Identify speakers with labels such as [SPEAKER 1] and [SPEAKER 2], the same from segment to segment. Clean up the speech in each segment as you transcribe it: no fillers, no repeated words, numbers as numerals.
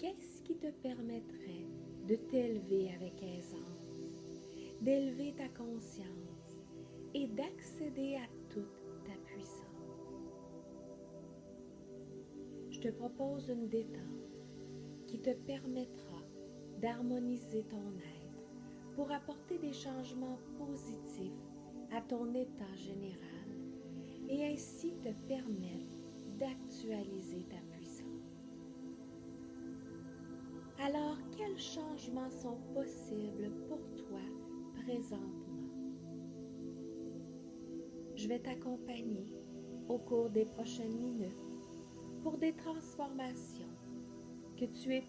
[SPEAKER 1] qu'est-ce qui te permettrait de t'élever avec aisance, d'élever ta conscience et d'accéder à toute ta puissance? Je te propose une détente qui te permettra d'harmoniser ton être pour apporter des changements positifs à ton état général et ainsi te permettre d'actualiser ta puissance. Alors, quels changements sont possibles pour toi présentement? Je vais t'accompagner au cours des prochaines minutes pour des transformations que tu es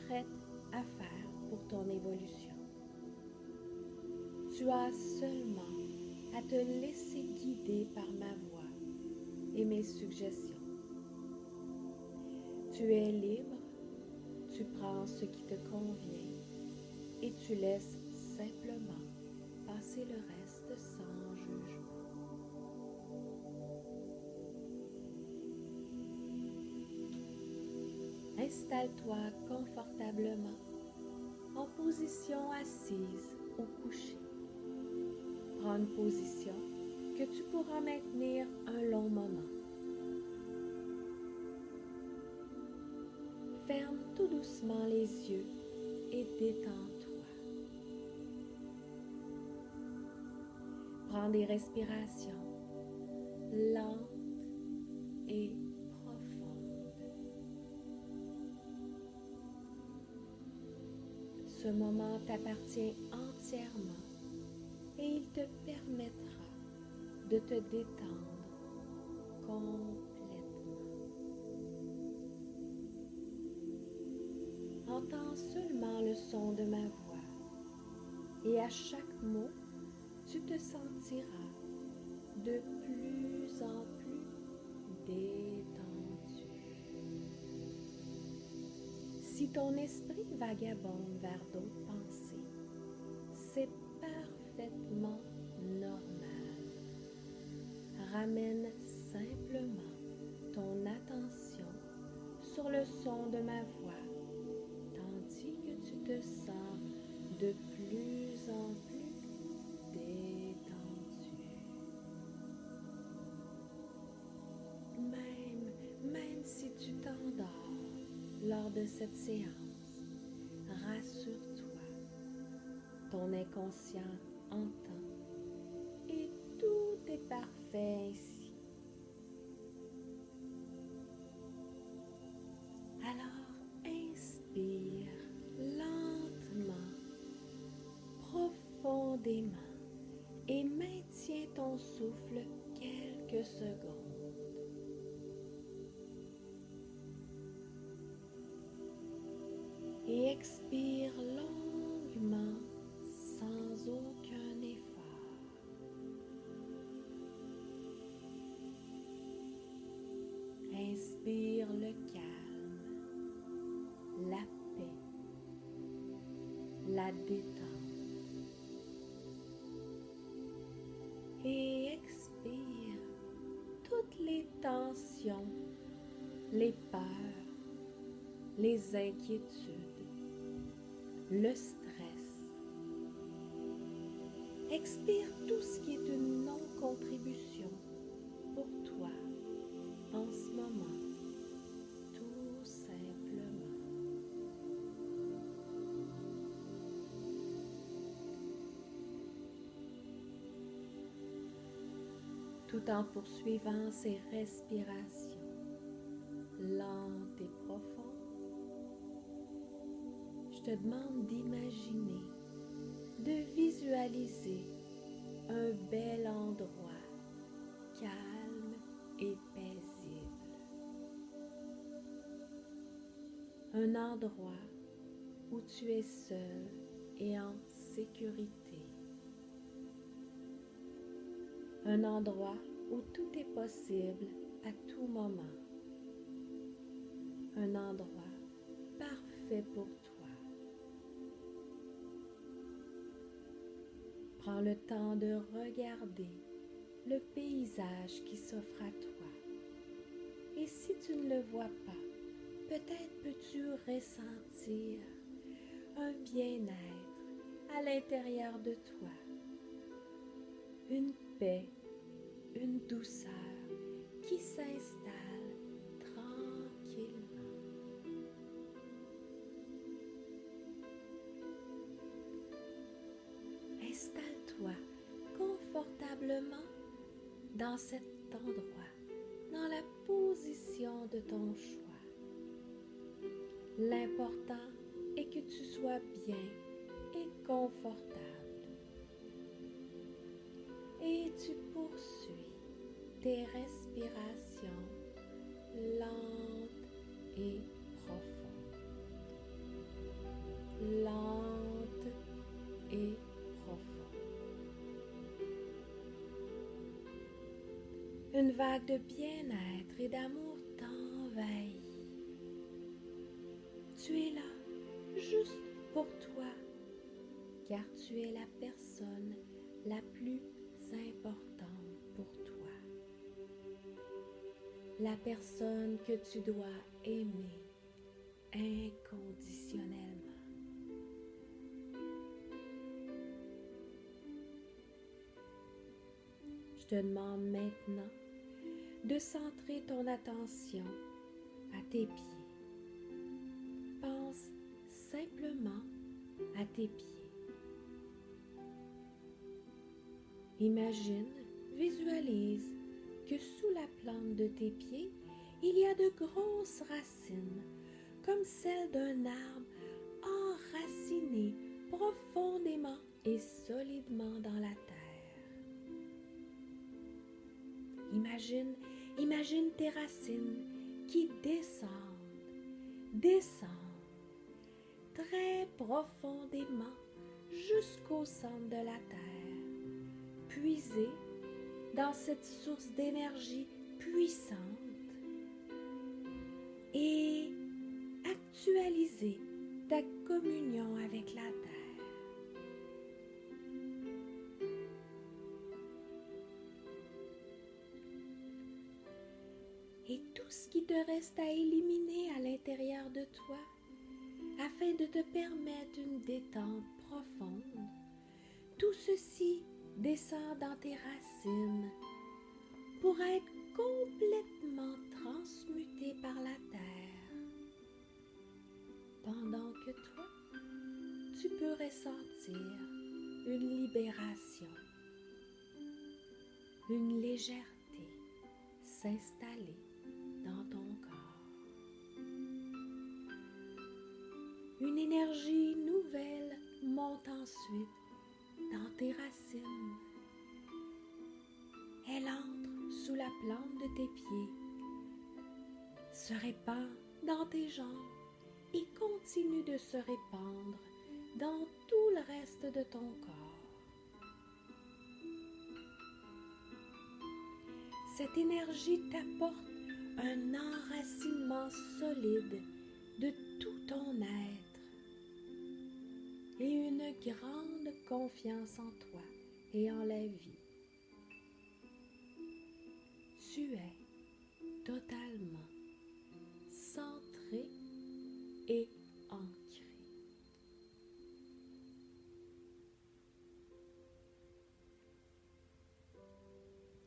[SPEAKER 1] prête à faire pour ton évolution. Tu as seulement à te laisser guider par ma voix et mes suggestions. Tu es libre, tu prends ce qui te convient et tu laisses simplement passer le reste sans jugement. Installe-toi confortablement en position assise ou couchée. Prends une position que tu pourras maintenir un long moment. Ferme tout doucement les yeux et détends-toi. Prends des respirations lentes et profondes. Ce moment t'appartient entièrement et il te permettra de te détendre complètement. Entends seulement le son de ma voix et à chaque mot, tu te sentiras de plus en plus détendu. Si ton esprit vagabonde vers d'autres pensées, c'est parfaitement normal. Ramène simplement ton attention sur le son de ma voix, tandis que tu te sens de plus en plus détendu. Même si tu t'endors lors de cette séance, rassure-toi, ton inconscient entend et tout est parfait ainsi. Alors inspire lentement, profondément et maintiens ton souffle quelques secondes. Et expire longuement sans aucun effort. Inspire le calme, la paix, la détente. Et expire toutes les tensions, les peurs, les inquiétudes, le stress. Expire tout ce qui est une non-contribution pour toi en ce moment, tout simplement. Tout en poursuivant ces respirations lentes et profondes, je te demande d'imaginer, de visualiser un bel endroit calme et paisible. Un endroit où tu es seul et en sécurité. Un endroit où tout est possible à tout moment. Un endroit parfait pour toi. Prends le temps de regarder le paysage qui s'offre à toi. Et si tu ne le vois pas, peut-être peux-tu ressentir un bien-être à l'intérieur de toi, une paix, une douceur qui s'installe tranquillement. Installe-toi confortablement dans cet endroit, dans la position de ton choix. L'important est que tu sois bien et confortable. Et tu poursuis tes respirations lentes et profondes. Lentes et profondes. Une vague de bien-être et d'amour t'envahit. Tu es là juste pour toi, car tu es la personne la plus importante pour toi. La personne que tu dois aimer inconditionnellement. Je te demande maintenant de centrer ton attention à tes pieds. Pense simplement à tes pieds. Imagine, visualise que sous la plante de tes pieds, il y a de grosses racines, comme celles d'un arbre enraciné profondément et solidement dans la terre. Imagine tes racines qui descendent très profondément jusqu'au centre de la terre, puiser dans cette source d'énergie puissante et actualiser ta communion avec la terre. Et tout ce qui te reste à éliminer à l'intérieur de toi, afin de te permettre une détente profonde, tout ceci descend dans tes racines pour être complètement transmuté par la terre, pendant que toi, tu peux ressentir une libération, une légèreté s'installer dans ton corps. Une énergie nouvelle monte ensuite dans tes racines. Elle entre sous la plante de tes pieds, se répand dans tes jambes et continue de se répandre dans tout le reste de ton corps. Cette énergie t'apporte un enracinement solide de tout ton être et une grande confiance en toi et en la vie. Tu es totalement centré et ancré.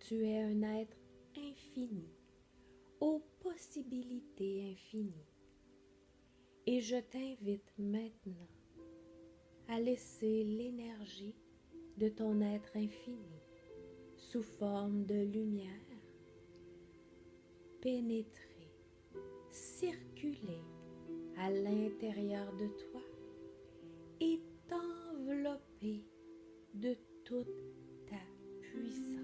[SPEAKER 1] Tu es un être infini, aux possibilités infinies. Et je t'invite maintenant à laisser l'énergie de ton être infini, sous forme de lumière, pénétrer, circuler à l'intérieur de toi et t'envelopper de toute ta puissance.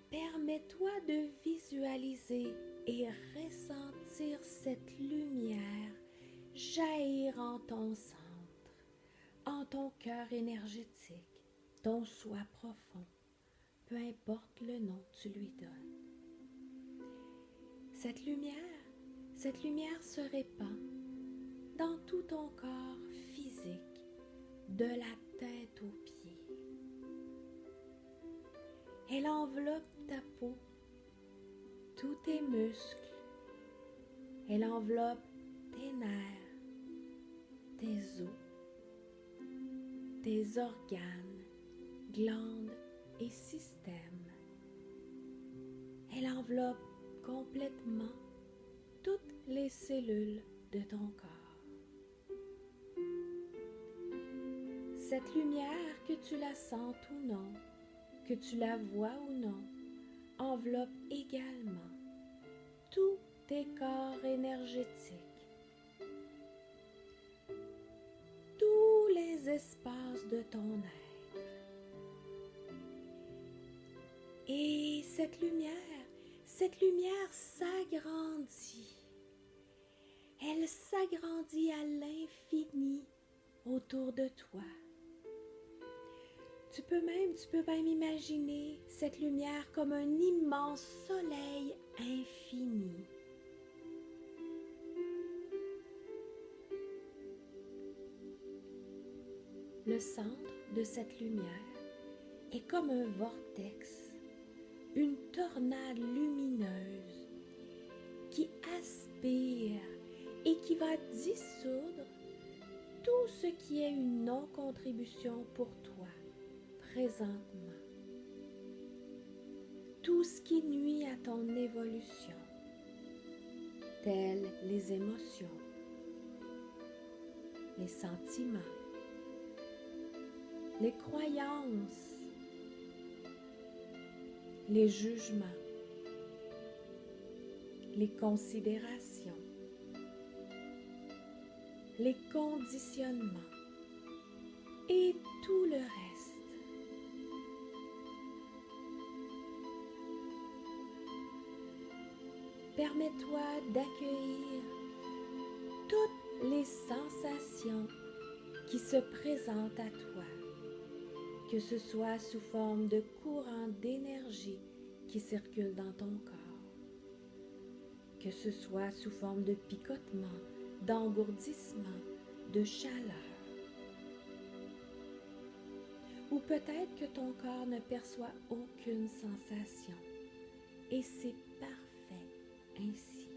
[SPEAKER 1] Permets-toi de visualiser et ressentir cette lumière jaillir en ton centre, en ton cœur énergétique, ton soi profond, peu importe le nom que tu lui donnes. Cette lumière se répand dans tout ton corps physique, de la tête aux pieds. Elle enveloppe ta peau tous tes muscles. Elle enveloppe tes nerfs, tes os, tes organes, glandes et systèmes. Elle enveloppe complètement toutes les cellules de ton corps. Cette lumière, que tu la sentes ou non, que tu la vois ou non, enveloppe également tous tes corps énergétiques, tous les espaces de ton être. Et cette lumière s'agrandit. Elle s'agrandit à l'infini autour de toi. Tu peux même imaginer cette lumière comme un immense soleil infini. Le centre de cette lumière est comme un vortex, une tornade lumineuse qui aspire et qui va dissoudre tout ce qui est une non-contribution pour toi présentement. Tout ce qui nuit à ton évolution, telles les émotions, les sentiments, les croyances, les jugements, les considérations, les conditionnements et tout le reste. Permets-toi d'accueillir toutes les sensations qui se présentent à toi, que ce soit sous forme de courant d'énergie qui circule dans ton corps, que ce soit sous forme de picotement, d'engourdissement, de chaleur. Ou peut-être que ton corps ne perçoit aucune sensation, et c'est parfait ainsi.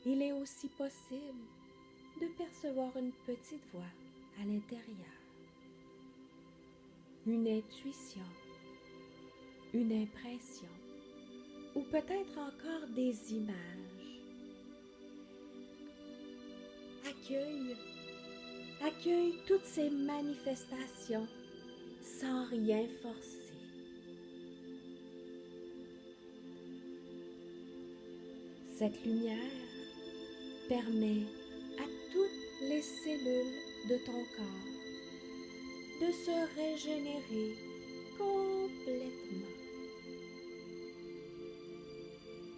[SPEAKER 1] Il est aussi possible de percevoir une petite voix à l'intérieur, une intuition, une impression, ou peut-être encore des images. Accueille toutes ces manifestations sans rien forcer. Cette lumière permet à toutes les cellules de ton corps de se régénérer complètement.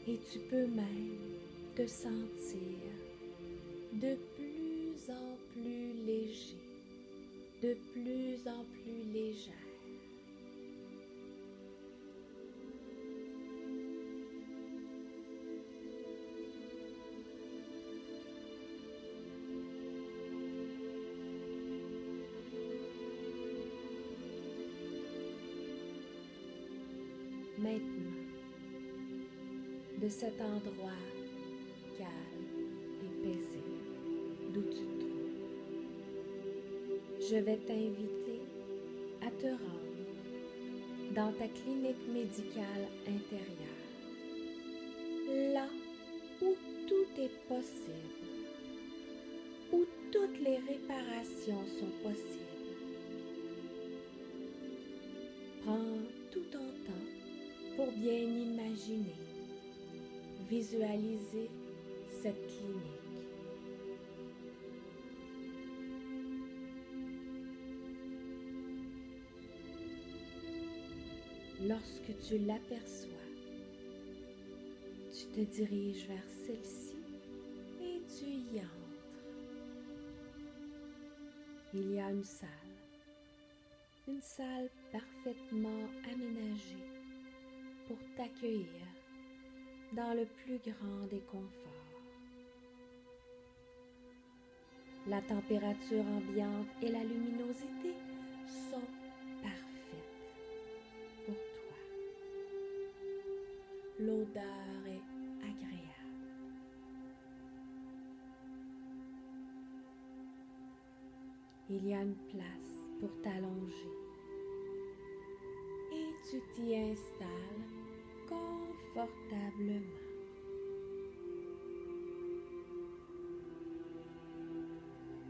[SPEAKER 1] Et tu peux même te sentir de plus en plus léger, de plus en plus légère. Maintenant, de cet endroit calme et paisible d'où tu te trouves, je vais t'inviter à te rendre dans ta clinique médicale intérieure, là où tout est possible, où toutes les réparations sont possibles. Prends tout ton temps pour bien imaginer, visualiser cette clinique. Lorsque tu l'aperçois, tu te diriges vers celle-ci et tu y entres. Il y a une salle parfaitement aménagée pour t'accueillir dans le plus grand des conforts. La température ambiante et la luminosité sont parfaites pour toi. l'odeur est agréable. Il y a une place pour t'allonger et tu t'y installes confortablement.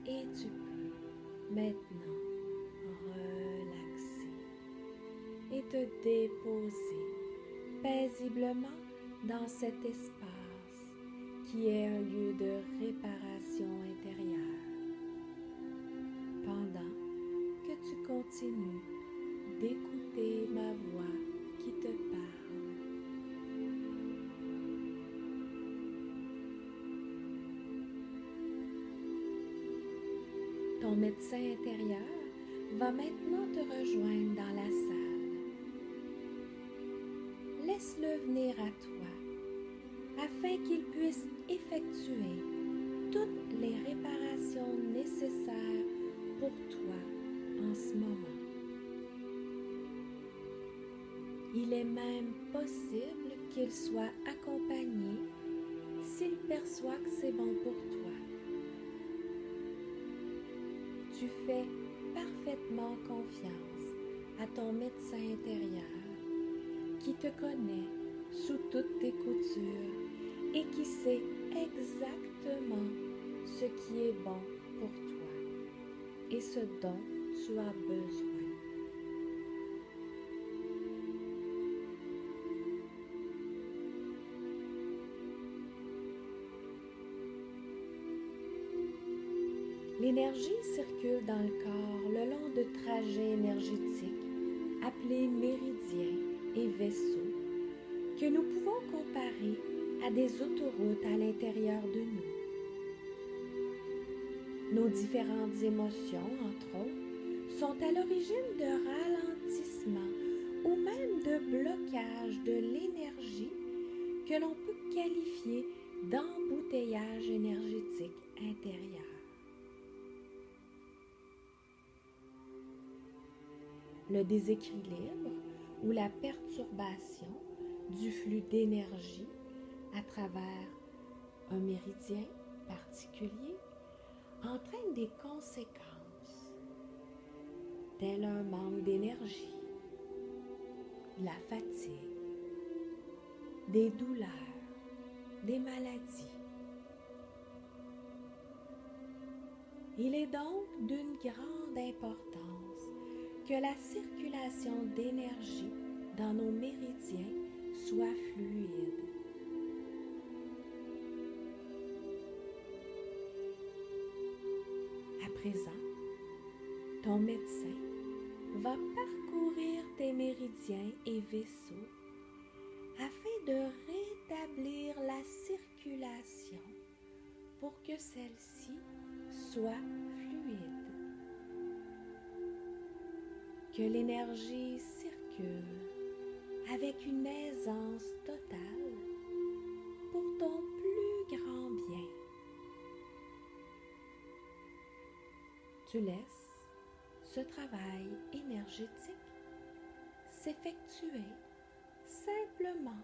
[SPEAKER 1] Et tu peux maintenant relaxer et te déposer paisiblement dans cet espace qui est un lieu de réparation intérieure, pendant que tu continues d'écouter ma voix qui te parle. Ton médecin intérieur va maintenant te rejoindre dans la salle. Laisse-le venir à toi afin qu'il puisse effectuer toutes les réparations nécessaires pour toi en ce moment. Il est même possible qu'il soit accompagné s'il perçoit que c'est bon pour toi. Tu fais parfaitement confiance à ton médecin intérieur qui te connaît sous toutes tes coutures et qui sait exactement ce qui est bon pour toi et ce dont tu as besoin. L'énergie circule dans le corps le long de trajets énergétiques appelés méridiens et vaisseaux que nous pouvons comparer à des autoroutes à l'intérieur de nous. Nos différentes émotions, entre autres, sont à l'origine de ralentissements ou même de blocage de l'énergie que l'on peut qualifier d'embouteillage énergétique intérieur. Le déséquilibre ou la perturbation du flux d'énergie à travers un méridien particulier entraîne des conséquences telles un manque d'énergie, la fatigue, des douleurs, des maladies. Il est donc d'une grande importance que la circulation d'énergie dans nos méridiens soit fluide. À présent, ton médecin va parcourir tes méridiens et vaisseaux afin de rétablir la circulation pour que celle-ci soit fluide. Que l'énergie circule avec une aisance totale pour ton plus grand bien. Tu laisses ce travail énergétique s'effectuer simplement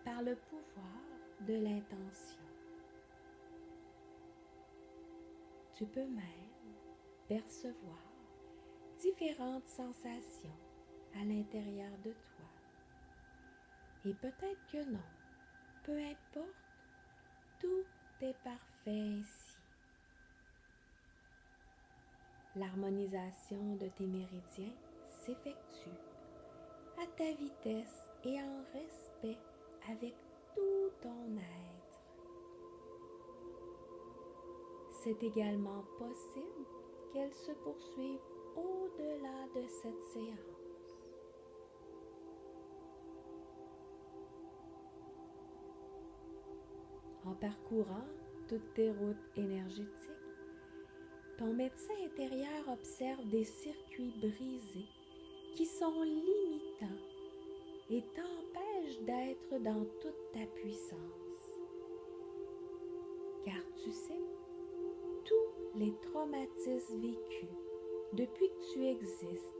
[SPEAKER 1] par le pouvoir de l'intention. Tu peux même percevoir différentes sensations à l'intérieur de toi. Et peut-être que non, peu importe, tout est parfait ici. L'harmonisation de tes méridiens s'effectue à ta vitesse et en respect avec tout ton être. C'est également possible qu'elle se poursuive au-delà de cette séance. En parcourant toutes tes routes énergétiques, ton médecin intérieur observe des circuits brisés qui sont limitants et t'empêchent d'être dans toute ta puissance. Car tu sais, tous les traumatismes vécus depuis que tu existes,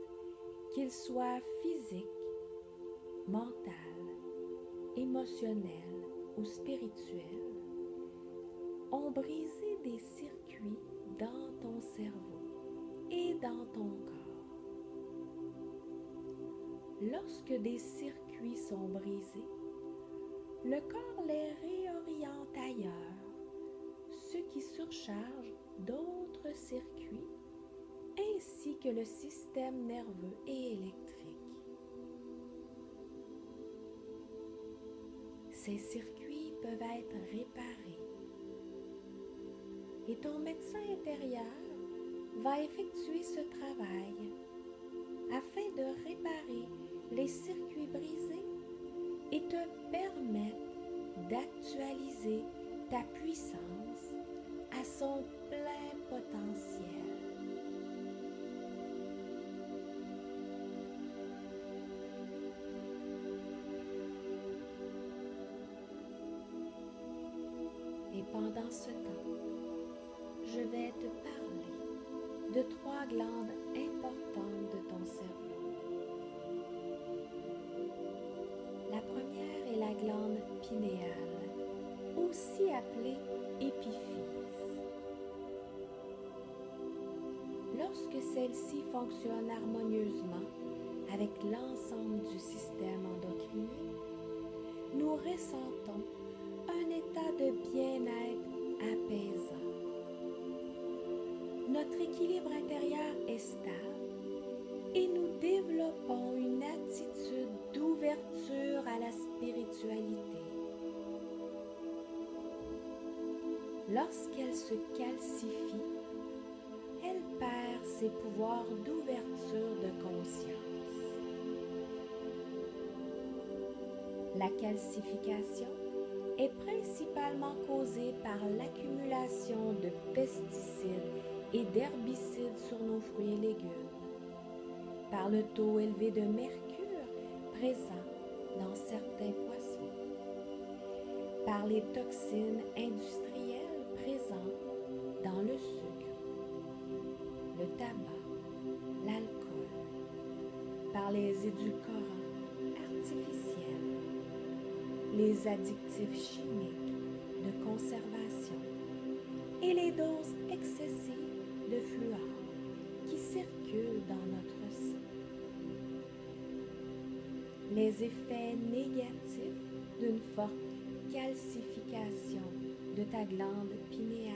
[SPEAKER 1] qu'ils soient physiques, mentaux, émotionnels, émotionnels ou spirituels ont brisé des circuits dans ton cerveau et dans ton corps. Lorsque des circuits sont brisés, le corps les réoriente ailleurs, ce qui surcharge d'autres circuits ainsi que le système nerveux et électrique. Ces circuits peuvent être réparés et ton médecin intérieur va effectuer ce travail afin de réparer les circuits brisés et te permettre d'actualiser ta puissance à son plein potentiel. Et pendant ce temps, je vais te parler de 3 glandes importantes de ton cerveau. La première est la glande pinéale, aussi appelée épiphyse. Lorsque celle-ci fonctionne harmonieusement avec l'ensemble du système endocrinien, nous ressentons un état de bien-être apaisant. Notre équilibre intérieur est stable et nous développons une attitude d'ouverture à la spiritualité. Lorsqu'elle se calcifie, elle perd ses pouvoirs d'ouverture de conscience. La calcification est principalement causée par l'accumulation de pesticides et d'herbicides sur nos fruits et légumes, par le taux élevé de mercure présent dans certains poissons, par les toxines industrielles présentes dans le sucre, le tabac, l'alcool, par les édulcorants artificiels, les additifs chimiques de conservation et les doses excessives de fluor qui circulent dans notre sang. Les effets négatifs d'une forte calcification de ta glande pinéale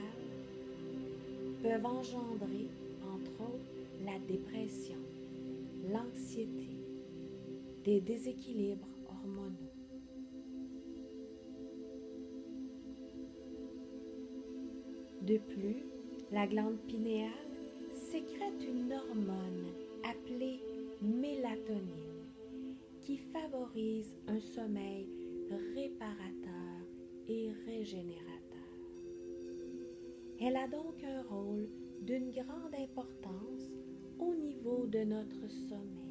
[SPEAKER 1] peuvent engendrer, entre autres, la dépression, l'anxiété, des déséquilibres hormonaux. De plus, la glande pinéale sécrète une hormone appelée mélatonine qui favorise un sommeil réparateur et régénérateur. Elle a donc un rôle d'une grande importance au niveau de notre sommeil.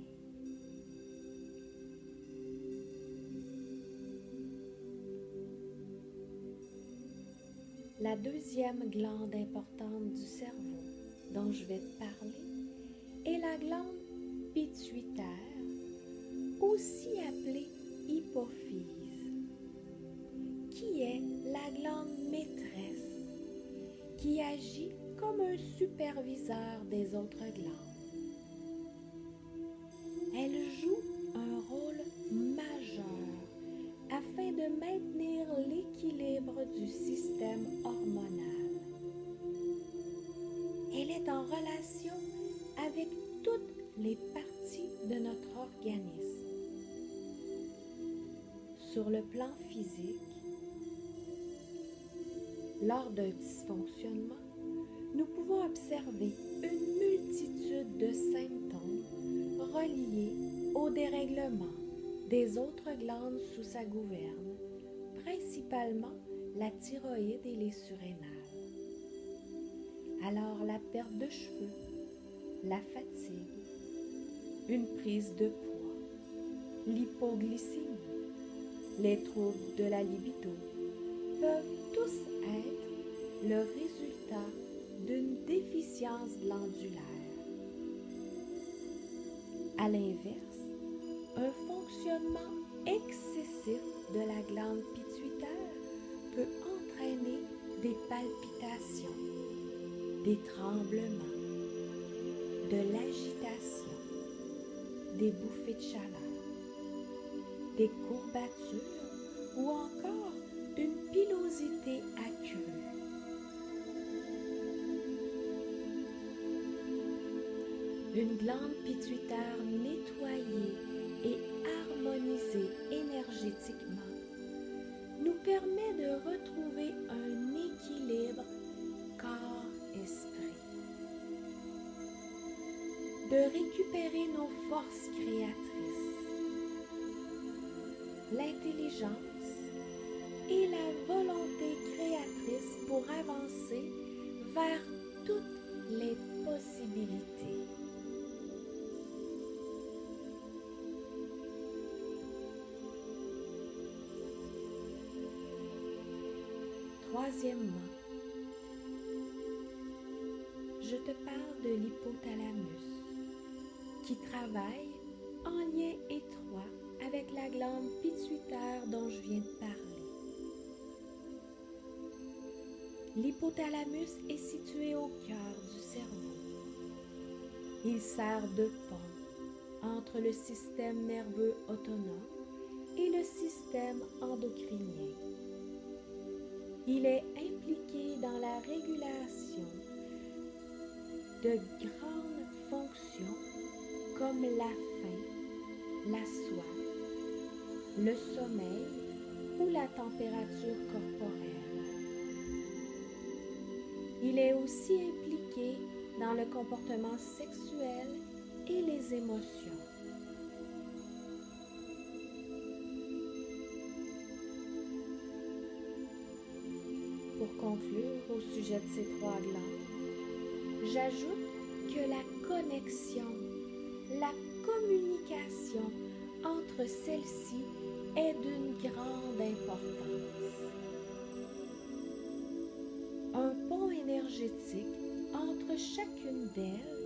[SPEAKER 1] La deuxième glande importante du cerveau dont je vais te parler est la glande pituitaire, aussi appelée hypophyse, qui est la glande maîtresse qui agit comme un superviseur des autres glandes. Elle joue un rôle majeur afin de maintenir l'équilibre du système hormonal. Elle est en relation avec toutes les parties de notre organisme. Sur le plan physique, lors d'un dysfonctionnement, nous pouvons observer une multitude de symptômes reliés au dérèglement des autres glandes sous sa gouverne, principalement la thyroïde et les surrénales. Alors la perte de cheveux, la fatigue, une prise de poids, l'hypoglycémie, les troubles de la libido peuvent tous être le résultat d'une déficience glandulaire. À l'inverse, un fonctionnement excessif de la glande pituitaire peut entraîner des palpitations, des tremblements, de l'agitation, des bouffées de chaleur, des courbatures ou encore une pilosité accrue. Une glande pituitaire nettoyée et harmonisée énergétiquement nous permet de retrouver un équilibre corps-esprit, de récupérer nos forces créatrices, l'intelligence et la volonté créatrice pour avancer vers toutes les possibilités. Troisièmement, je te parle de l'hypothalamus qui travaille en lien étroit avec la glande pituitaire dont je viens de parler. L'hypothalamus est situé au cœur du cerveau. Il sert de pont entre le système nerveux autonome et le système endocrinien. Il est impliqué dans la régulation de grandes fonctions comme la faim, la soif, le sommeil ou la température corporelle. Il est aussi impliqué dans le comportement sexuel et les émotions. Pour conclure au sujet de ces trois glandes, j'ajoute que la connexion, la communication entre celles-ci est d'une grande importance. Un pont énergétique entre chacune d'elles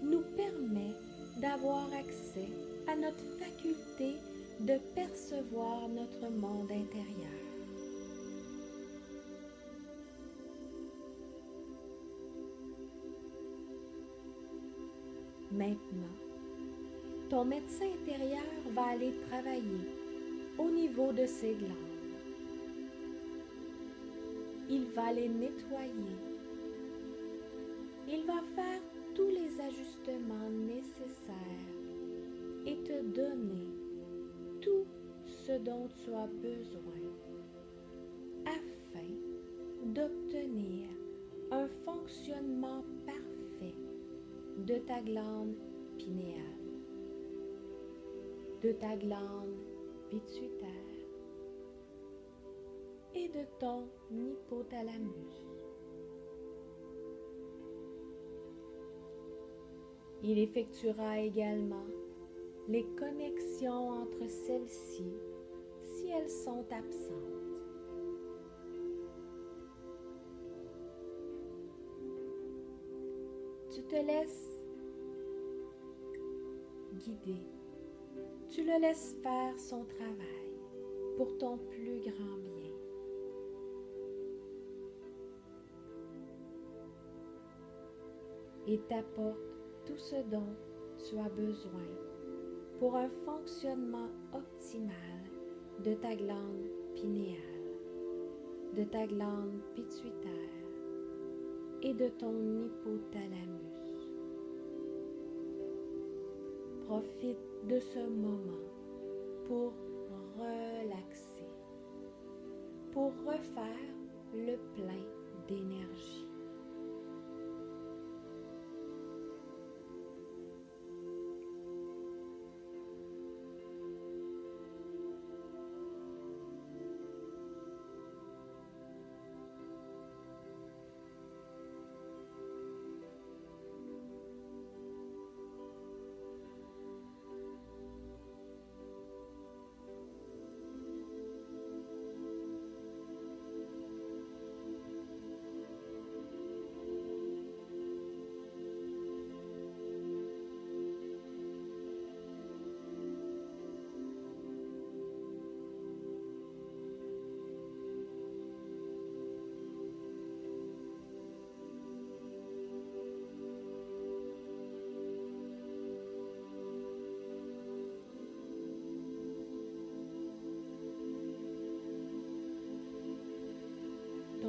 [SPEAKER 1] nous permet d'avoir accès à notre faculté de percevoir notre monde intérieur. Maintenant, ton médecin intérieur va aller travailler au niveau de ces glandes. Il va les nettoyer. Il va faire tous les ajustements nécessaires et te donner tout ce dont tu as besoin afin d'obtenir un fonctionnement parfait de ta glande pinéale, de ta glande pituitaire et de ton hypothalamus. Il effectuera également les connexions entre celles-ci si elles sont absentes. Tu te laisses guider. Tu le laisses faire son travail pour ton plus grand bien. Et t'apporte tout ce dont tu as besoin pour un fonctionnement optimal de ta glande pinéale, de ta glande pituitaire et de ton hypothalamus. Profite de ce moment pour relaxer, pour refaire le plein d'énergie.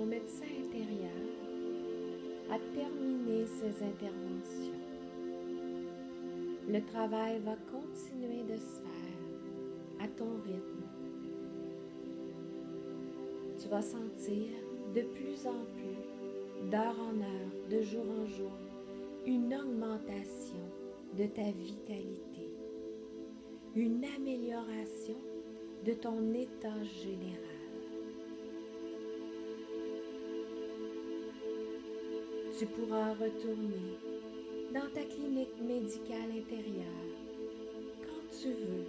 [SPEAKER 1] médecin intérieur a terminé ses interventions. Le travail va continuer de se faire à ton rythme. Tu vas sentir de plus en plus, d'heure en heure, de jour en jour, une augmentation de ta vitalité, une amélioration de ton état général. Tu pourras retourner dans ta clinique médicale intérieure quand tu veux,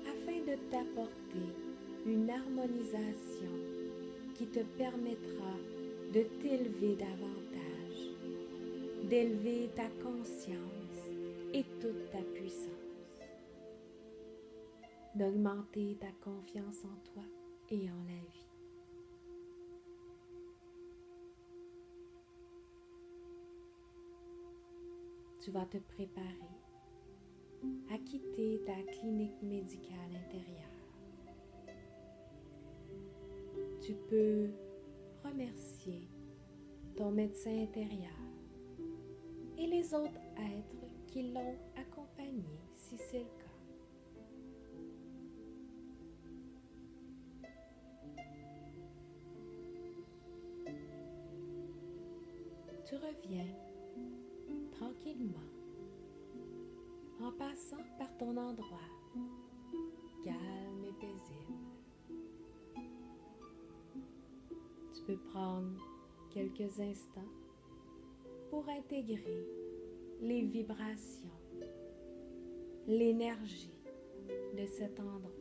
[SPEAKER 1] afin de t'apporter une harmonisation qui te permettra de t'élever davantage, d'élever ta conscience et toute ta puissance, d'augmenter ta confiance en toi et en la vie. Tu vas te préparer à quitter ta clinique médicale intérieure. Tu peux remercier ton médecin intérieur et les autres êtres qui l'ont accompagné si c'est le cas. Tu reviens tranquillement en passant par ton endroit calme et paisible. Tu peux prendre quelques instants pour intégrer les vibrations, l'énergie de cet endroit.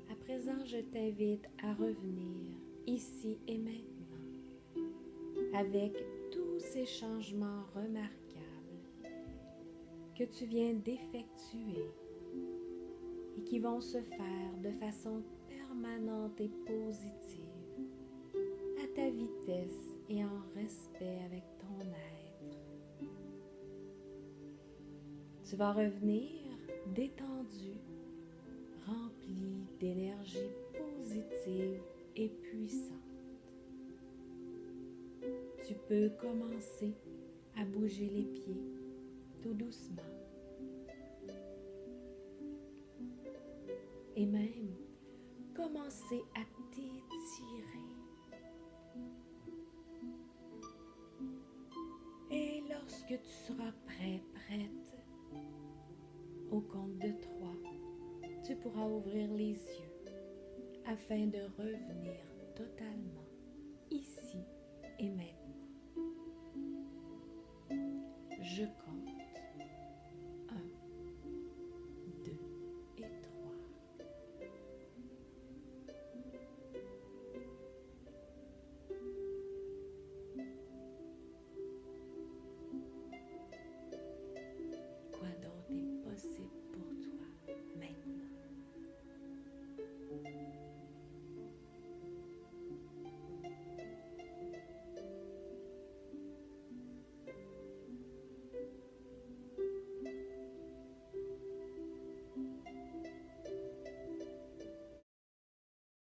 [SPEAKER 1] À présent, je t'invite à revenir ici et maintenant avec tous ces changements remarquables que tu viens d'effectuer et qui vont se faire de façon permanente et positive, à ta vitesse et en respect avec ton être. Tu vas revenir détendu, rempli d'énergie positive et puissante. Tu peux commencer à bouger les pieds tout doucement et même commencer à t'étirer. Et lorsque tu seras prête, au compte de 3, tu pourras ouvrir les yeux afin de revenir totalement